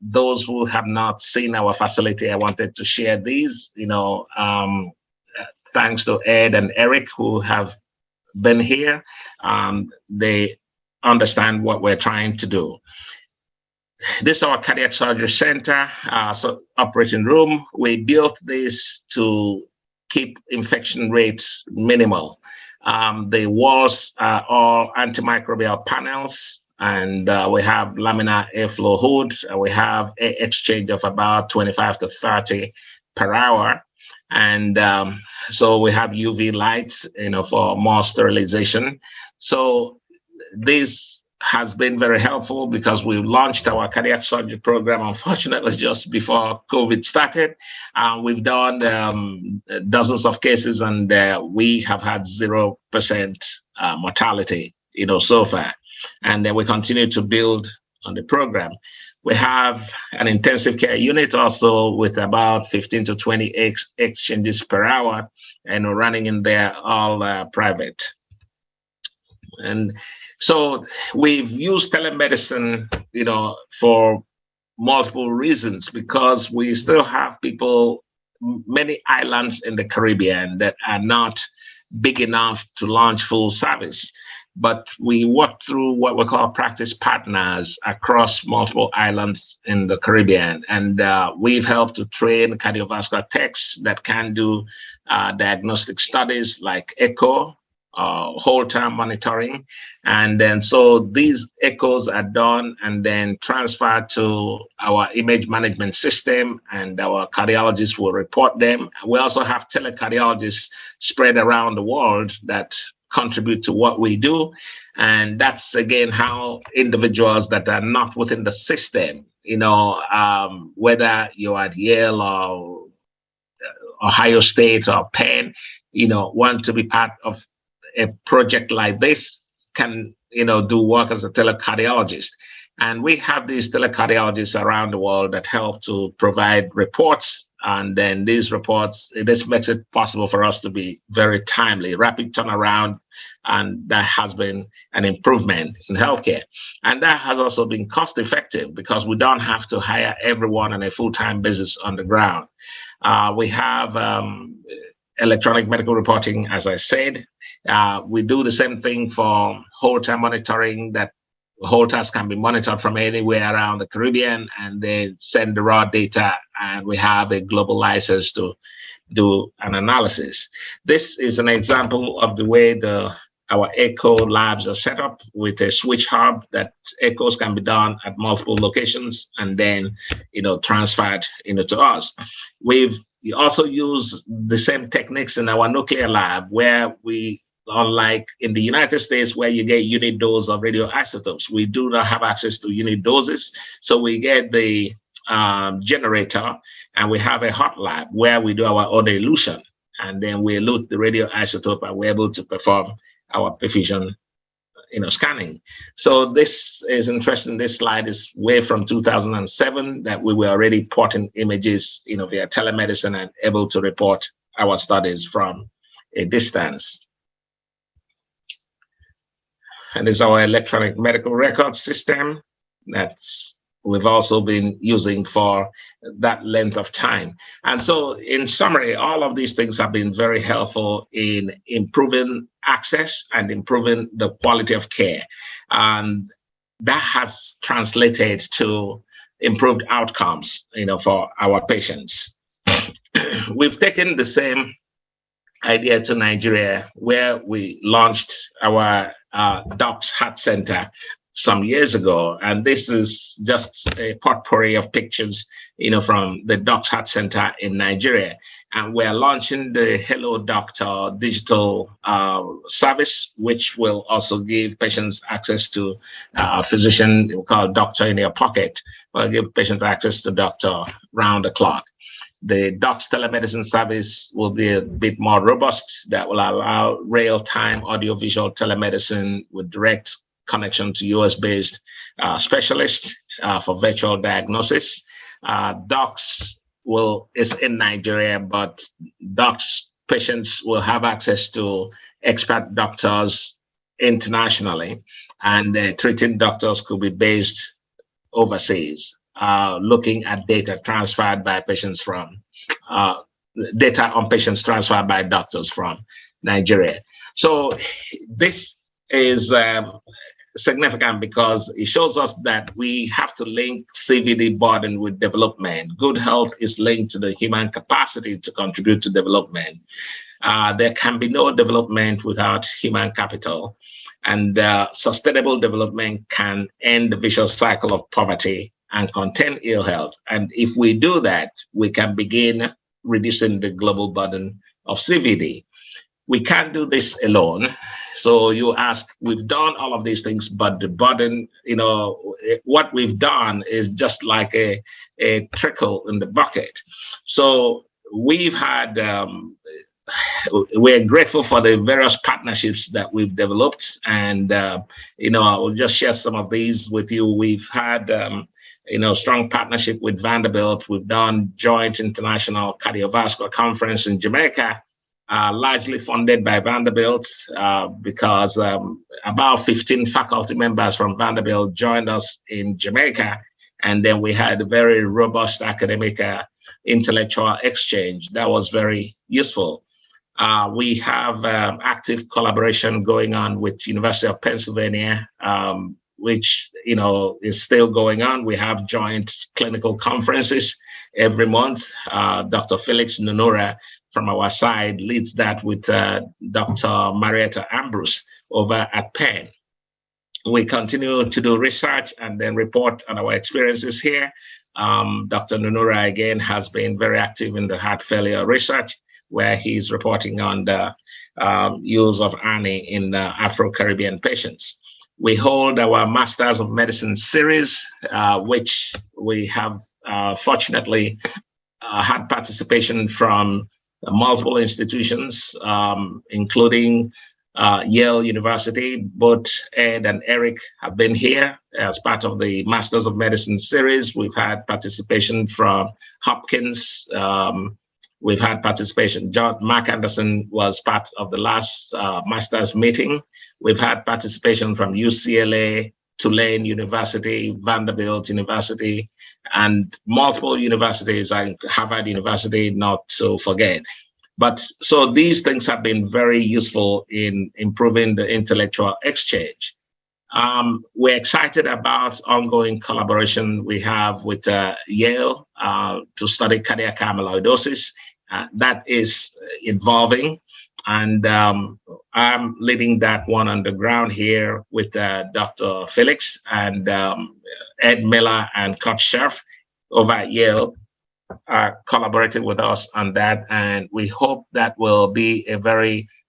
C: those who have not seen our facility, I wanted to share these, thanks to Ed and Eric, who have been here. They understand what we're trying to do. This is our cardiac surgery center, operating room. We built this to keep infection rates minimal. The walls are all antimicrobial panels, and we have laminar airflow hood. We have air exchange of about 25 to 30 per hour. And so we have UV lights, for more sterilization. So this has been very helpful because we launched our cardiac surgery program, unfortunately, just before COVID started. We've done dozens of cases, and we have had 0% mortality, so far. And then we continue to build on the program. We have an intensive care unit also with about 15 to 20 exchanges per hour, and we're running in there all private. And so we've used telemedicine, for multiple reasons, because we still have people, many islands in the Caribbean that are not big enough to launch full service. But we work through what we call practice partners across multiple islands in the Caribbean. And we've helped to train cardiovascular techs that can do diagnostic studies like echo, whole time monitoring. And then so these echoes are done and then transferred to our image management system, and our cardiologists will report them. We also have telecardiologists spread around the world that contribute to what we do. And that's again how individuals that are not within the system, whether you're at Yale or Ohio State or Penn, want to be part of a project like this, can do work as a telecardiologist. And we have these telecardiologists around the world that help to provide reports. And then these reports, this makes it possible for us to be very timely, rapid turnaround. And that has been an improvement in healthcare. And that has also been cost effective because we don't have to hire everyone on a full-time basis on the ground. We have electronic medical reporting, as I said. We do the same thing for whole-time monitoring, that Holters can be monitored from anywhere around the Caribbean, and they send the raw data, and we have a global license to do an analysis. This is an example of the way our echo labs are set up, with a switch hub that echoes can be done at multiple locations and then transferred to us. We've also use the same techniques in our nuclear lab, where we, unlike in the United States where you get unit dose of radioisotopes, we do not have access to unit doses. So we get the generator, and we have a hot lab where we do our own elution, and then we elute the radioisotope, and we're able to perform our perfusion scanning. So this is interesting. This slide is way from 2007, that we were already porting images via telemedicine and able to report our studies from a distance. And this is our electronic medical record system that's we've also been using for that length of time. And so in summary, all of these things have been very helpful in improving access and improving the quality of care. And that has translated to improved outcomes, for our patients. We've taken the same idea to Nigeria, where we launched our Docs Heart Center some years ago. And this is just a potpourri of pictures, from the Docs Heart Center in Nigeria. And we're launching the Hello Doctor digital service, which will also give patients access to a physician, we call doctor in your pocket. We'll give patients access to doctor round the clock. The Docs telemedicine service will be a bit more robust, that will allow real-time audiovisual telemedicine with direct connection to US-based specialists for virtual diagnosis. Docs is in Nigeria, but Docs patients will have access to expert doctors internationally, and treating doctors could be based overseas, looking at data transferred by patients from data on patients transferred by doctors from Nigeria. So this is significant because it shows us that we have to link CVD burden with development. Good health is linked to the human capacity to contribute to development. There can be no development without human capital, and sustainable development can end the vicious cycle of poverty and contain ill health. And if we do that, we can begin reducing the global burden of CVD. We can't do this alone. So you ask, we've done all of these things, but the burden, what we've done is just like a trickle in the bucket. So we've had, we're grateful for the various partnerships that we've developed. And, I will just share some of these with you. We've had, strong partnership with Vanderbilt. We've done joint international cardiovascular conference in Jamaica. largely funded by Vanderbilt because about 15 faculty members from Vanderbilt joined us in Jamaica. And then we had a very robust academic intellectual exchange that was very useful. We have active collaboration going on with University of Pennsylvania, which is still going on. We have joint clinical conferences every month. Dr. Felix Nunura from our side leads that with Dr. Marietta Ambrose over at Penn. We continue to do research and then report on our experiences here. Dr. Nunura, again, has been very active in the heart failure research, where he's reporting on the use of ANI in Afro-Caribbean patients. We hold our Masters of Medicine series, which we have fortunately had participation from multiple institutions, including Yale University. Both Ed and Eric have been here as part of the Masters of Medicine series. We've had participation from Hopkins. We've had participation. Mark Anderson was part of the last Masters meeting. We've had participation from UCLA, Tulane University, Vanderbilt University, and multiple universities, and Harvard University, not to forget. But so these things have been very useful in improving the intellectual exchange. We're excited about ongoing collaboration we have with Yale to study cardiac amyloidosis. That is evolving, and I'm leading that one on the ground here with Dr. Felix and Ed Miller and Kurt Scherf over at Yale are collaborating with us on that, and we hope that will be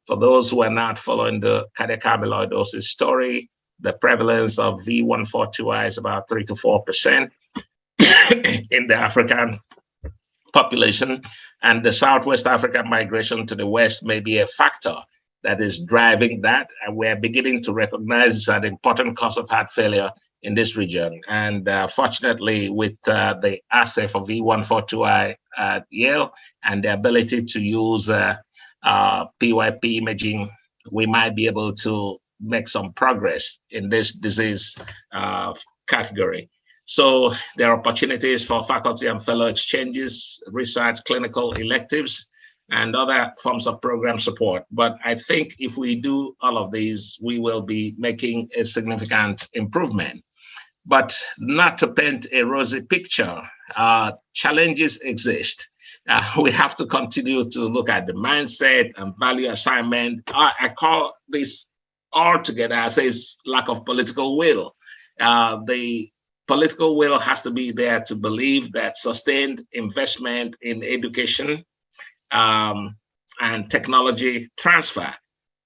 C: for those who are not following the cardiac amyloidosis story, the prevalence of V142I is about 3 to 4% in the African population, and the Southwest African migration to the West may be a factor that is driving that, and we're beginning to recognize an important cause of heart failure in this region. And fortunately, with the assay for V142I at Yale and the ability to use PYP imaging, we might be able to make some progress in this disease category. So there are opportunities for faculty and fellow exchanges, research, clinical electives, and other forms of program support. But I think if we do all of these, we will be making a significant improvement. But not to paint a rosy picture, challenges exist. We have to continue to look at the mindset and value assignment. I call this all together, I say it's lack of political will. The political will has to be there to believe that sustained investment in education and technology transfer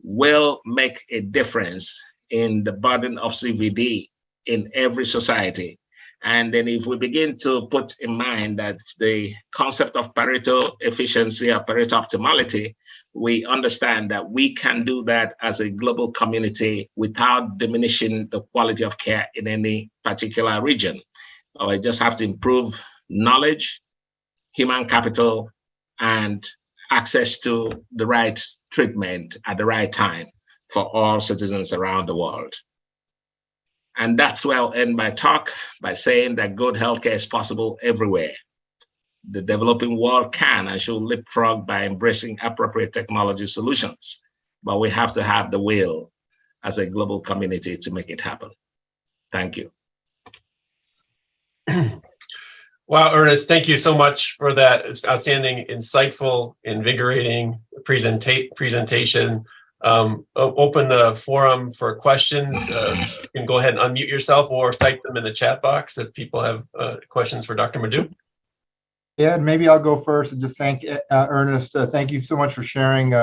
C: will make a difference in the burden of CVD in every society. And then if we begin to put in mind that the concept of Pareto efficiency or Pareto optimality, we understand that we can do that as a global community without diminishing the quality of care in any particular region. We just have to improve knowledge, human capital, and access to the right treatment at the right time for all citizens around the world. And that's where I'll end my talk by saying that good healthcare is possible everywhere. The developing world can and should leapfrog by embracing appropriate technology solutions, but we have to have the will as a global community to make it happen. Thank you.
A: Wow, Ernest, thank you so much for that outstanding, insightful, invigorating presentation. Open the forum for questions. You can go ahead and unmute yourself or type them in the chat box if people have questions for Dr. Madu.
B: Yeah, and maybe I'll go first and just thank Ernest. Thank you so much for sharing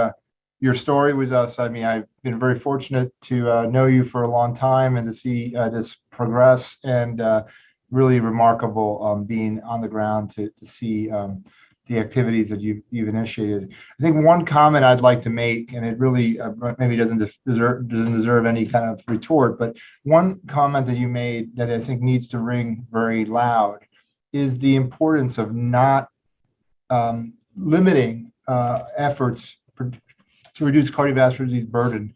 B: your story with us. I mean, I've been very fortunate to know you for a long time and to see this progress, and really remarkable being on the ground to see the activities that you've initiated. I think one comment I'd like to make, and it really maybe doesn't deserve any kind of retort, but one comment that you made that I think needs to ring very loud is the importance of not limiting efforts to reduce cardiovascular disease burden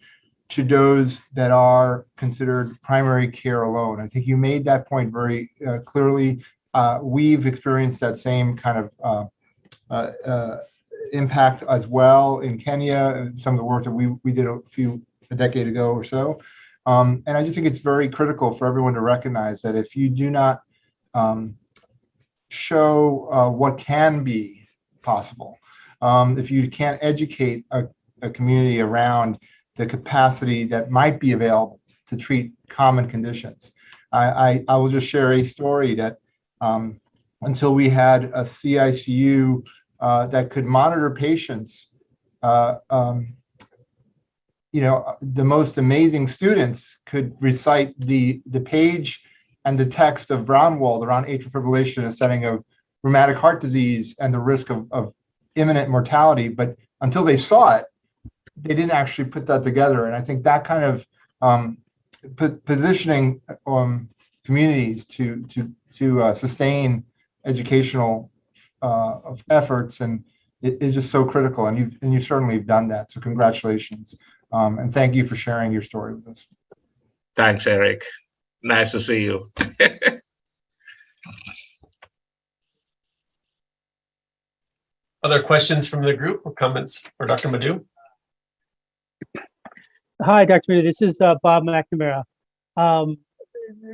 B: to those that are considered primary care alone. I think you made that point very clearly. We've experienced that same kind of impact as well in Kenya, some of the work that we did a decade ago or so. And I just think it's very critical for everyone to recognize that if you do not show what can be possible, if you can't educate a community around the capacity that might be available to treat common conditions. I will just share a story that until we had a CICU that could monitor patients, the most amazing students could recite the page and the text of Braunwald around atrial fibrillation in a setting of rheumatic heart disease and the risk of imminent mortality. But until they saw it, they didn't actually put that together. And I think that kind of positioning communities to sustain educational efforts and it is just so critical. And you certainly have done that. So congratulations. And thank you for sharing your story with us.
C: Thanks, Eric. Nice to see you.
A: Other questions from the group or comments for Dr. Madu?
D: Hi, Dr. Madu. This is Bob McNamara.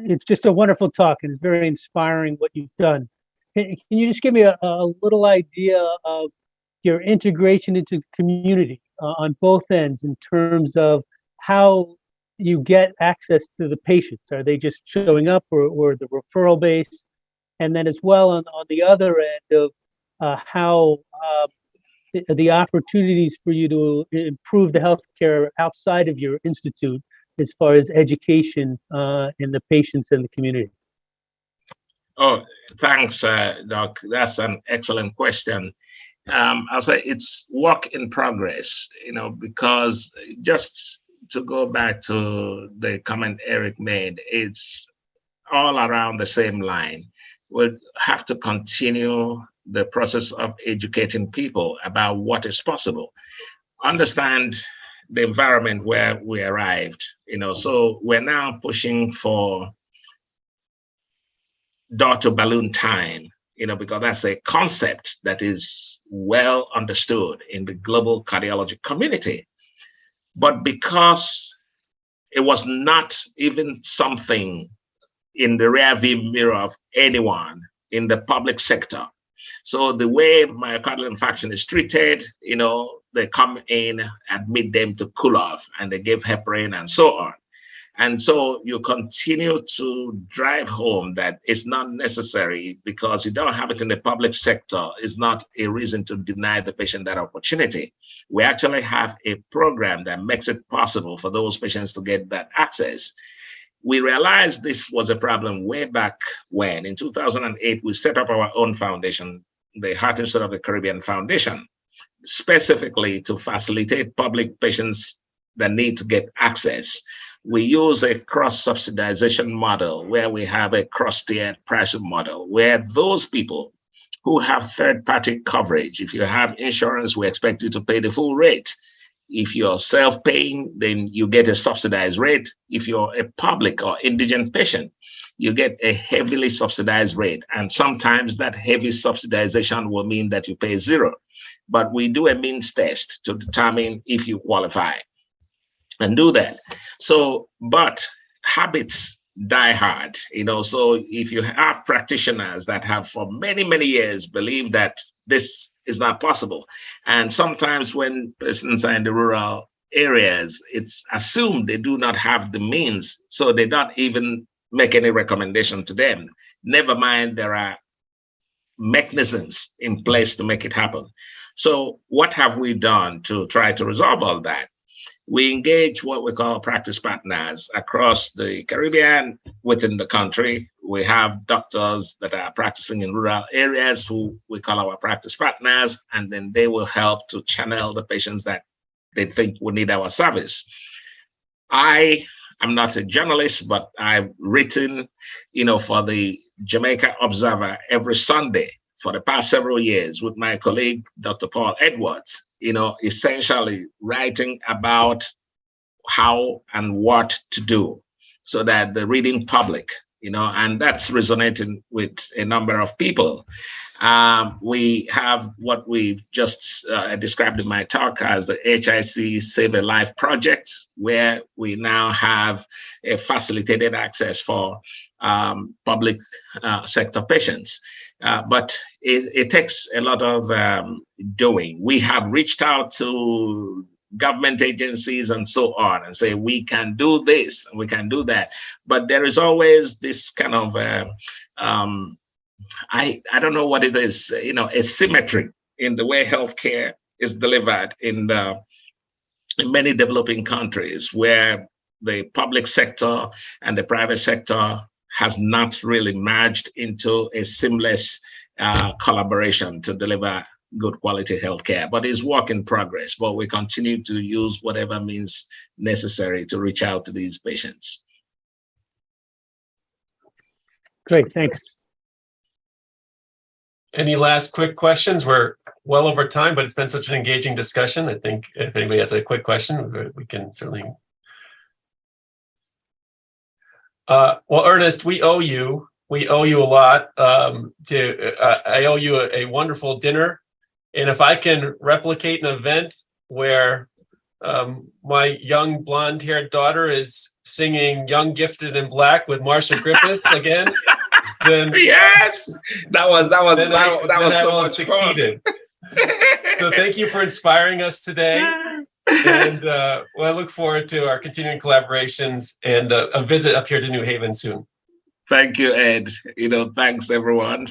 D: It's just a wonderful talk and it's very inspiring what you've done. Can you just give me a little idea of your integration into community on both ends in terms of how you get access to the patients? Are they just showing up or the referral base? And then as well on the other end of how the opportunities for you to improve the healthcare outside of your institute as far as education in the patients and the community?
C: Oh, thanks, Doc. That's an excellent question. I'll say it's work in progress, because just to go back to the comment Eric made, it's all around the same line. We'll have to continue the process of educating people about what is possible. Understand the environment where we arrived, so we're now pushing for door-to-balloon time, because that's a concept that is well understood in the global cardiology community. But because it was not even something in the rearview mirror of anyone in the public sector. So the way myocardial infarction is treated, they come in, admit them to cool off, and they give heparin and so on. And so you continue to drive home that it's not necessary because you don't have it in the public sector. It's not a reason to deny the patient that opportunity. We actually have a program that makes it possible for those patients to get that access. We realized this was a problem way back when, in 2008, we set up our own foundation, the Heart Institute of the Caribbean Foundation, specifically to facilitate public patients that need to get access. We use a cross-subsidization model where we have a cross-tiered pricing model where those people who have third-party coverage, if you have insurance, we expect you to pay the full rate. If you're self-paying, then you get a subsidized rate. If you're a public or indigent patient, you get a heavily subsidized rate. And sometimes that heavy subsidization will mean that you pay zero. But we do a means test to determine if you qualify and do that. So, but habits die hard, so if you have practitioners that have for many, many years believed that this is not possible, and sometimes when persons are in the rural areas, it's assumed they do not have the means, so they don't even make any recommendation to them. Never mind, there are mechanisms in place to make it happen. So what have we done to try to resolve all that? We engage what we call practice partners across the Caribbean, within the country. We have doctors that are practicing in rural areas who we call our practice partners, and then they will help to channel the patients that they think will need our service. I am not a journalist, but I've written, for the Jamaica Observer every Sunday for the past several years with my colleague, Dr. Paul Edwards, essentially writing about how and what to do so that the reading public, and that's resonating with a number of people. We have what we've just described in my talk as the HIC Save a Life project, where we now have a facilitated access for public sector patients. But it takes a lot of doing. We have reached out to government agencies and so on and say, we can do this, we can do that. But there is always this kind of, I don't know what it is, asymmetry in the way healthcare is delivered in many developing countries where the public sector and the private sector has not really merged into a seamless collaboration to deliver good quality healthcare, but it's work in progress. But we continue to use whatever means necessary to reach out to these patients.
D: Great, thanks.
A: Any last quick questions? We're well over time, but it's been such an engaging discussion. I think if anybody has a quick question, we can certainly. Well, Ernest, we owe you a lot. I owe you a wonderful dinner. And if I can replicate an event where my young blonde-haired daughter is singing "Young, Gifted, and Black" with Marcia Griffiths again, then
C: yes, that was so much
A: succeeded. So thank you for inspiring us today, and well, I look forward to our continuing collaborations and a visit up here to New Haven soon.
C: Thank you, Ed. Thanks everyone.